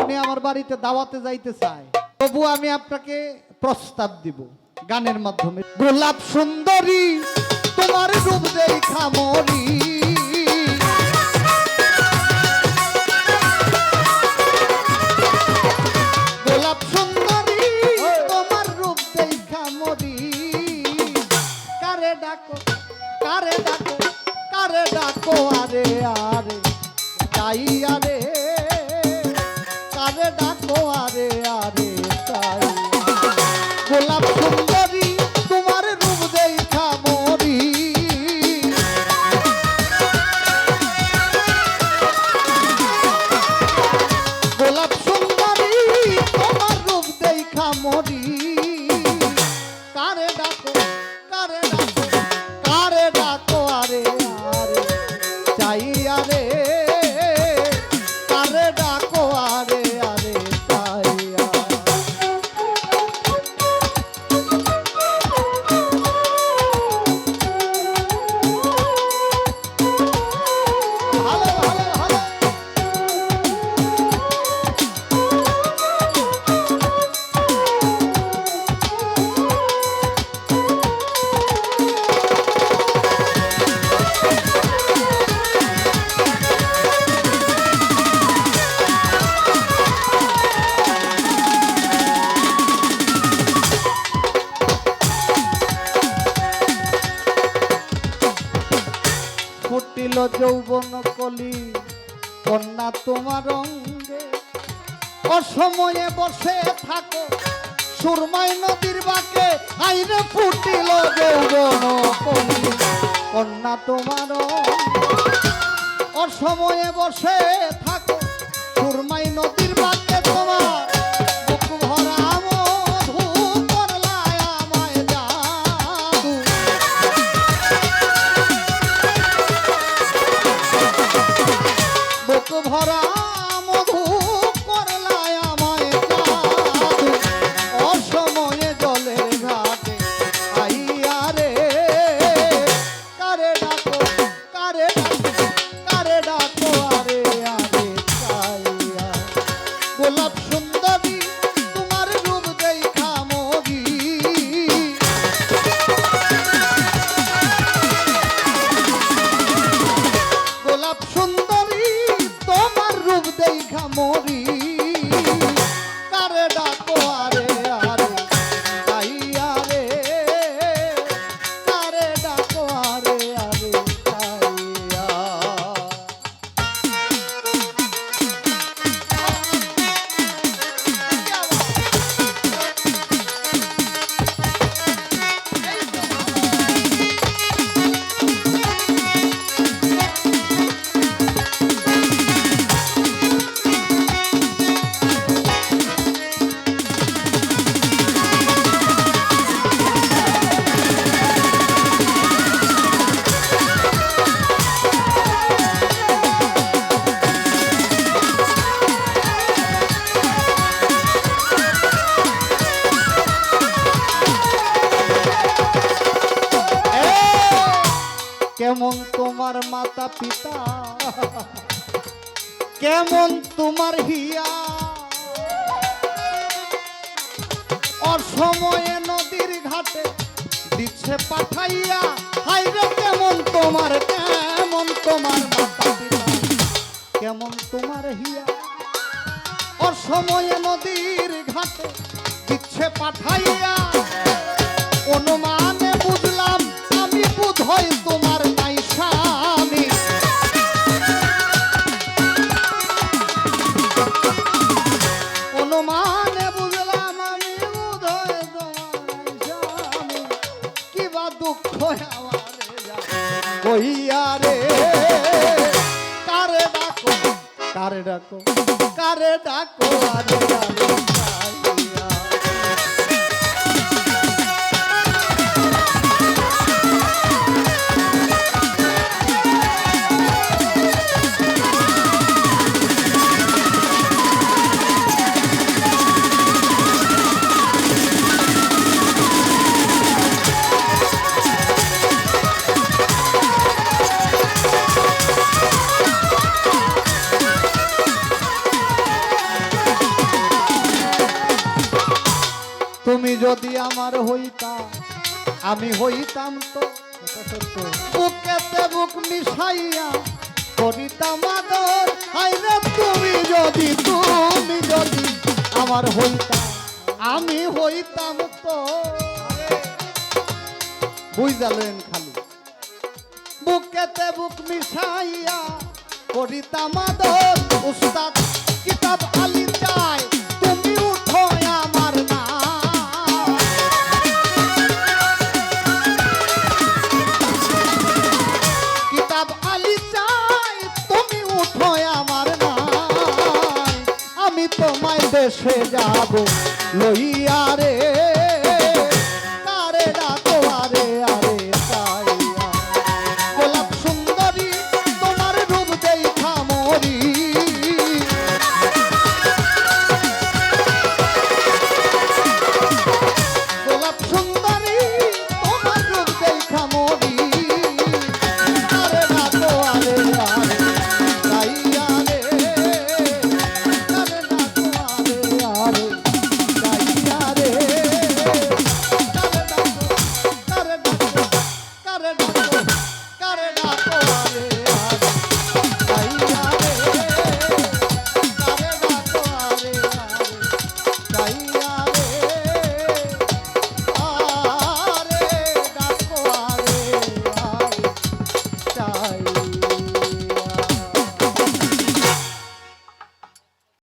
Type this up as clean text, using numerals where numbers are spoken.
আপনি আমার বাড়িতে দাওয়াতে যাইতে চাই, তবু আমি আপনাকে প্রস্তাব দিব গানের মাধ্যমে। গোলাপ সুন্দরী তোমার রূপ দেখা মরি, গোলাপ সুন্দরী তোমার রূপ দেখা মরি। কারে ডাকো কারে ডাকো কারে ডাকো আরে আরে তাই আরে, কারে ডাকো আরে আরে তাই। গোলাপ সুন্দরী তোমার রূপ দেখা মরি, গোলাপ সুন্দরী তোমার রূপ দেখা মরি। কারে ডাকো কারে ডাকো কারে ডাকো আরে আরে চাই আরে, কারে ডাকো আরে আরে চাই। ভালো ভালো ভালো ফুটিল যৌবন কলি কন্যা তোমার অঙ্গে, অসময়ে বসে থাকো সুরমাই নদীর বাঁকে। আইরে ফুটিল যৌবন কলি কন্যা তোমার অঙ্গে, অসময়ে বসে থাকো সুরমাই নদীর বাঁকে। তোমার বুক ভরা মধু করলায় আমায় জাদু, বুক ভরা মধু করলায় আমায় জাদু। অসময়ে জলের ঘাটে আইয়া রে, কারে ডাকো কারে ডাকো কারে ডাকো আরে আরে চাইয়া। গোলাপ সুন্দরী তোমার রূপ দেখা মরি, গোলাপ সুন্দরী তোমার রূপ দেখা মরি। কারে ডাকো আরে আরে চাইয়া রে, কারে ডাকো আরে আরে চাইয়া। কেমন তোমার মাতা পিতা, কেমন তোমার হিয়া, অসময়ে নদীর ঘাটে দিচ্ছে পাঠাইয়া। হাইরে কেমন তোমার মাতা পিতা, কেমন তোমার হিয়া, অসময়ে নদীর ঘাটে দিচ্ছে পাঠাইয়া। অনুমানে বুঝলাম আমি বোধহয় তোমার নাই স্বামী, অনুমানে বুঝলাম আমি বোধহয় তোমার নাই স্বামী। কিবা দুঃখ কইয়া রে, কারে ডাকো কারে ডাকো কারে ডাকো আরে আরে চাইয়া। যদি আমার হইতা আমি হইতাম তো বুকেতে বুক মিশাইয়া করিতাম আদর। হায়রে তুমি যদি আমার হইতা আমি হইতাম তো। বুঝলেন খালি বুকেতে বুক মিশাইয়া করিতাম আদর। উস্তাদ কিতাব আলী চাই তুমি উঠো আমার না। কিতাব আলী চাই তুমি উঠো আমার না। আমি তোমায় দেশে যাব লইয়া রে। কারে ডাকো আরে আরে চাইয়া গোলাপ সুন্দরী তোমার রূপ দেখা মরি। গোলাপ সুন্দরী তোমার রূপ দেখা মরি। কারে ডাকো আরে আরে চাইয়া রে। কারে ডাকো আরে আরে চাইয়া রে। কারে ডাকো কারে ডাকো কারে ডাকো কারে ডাকো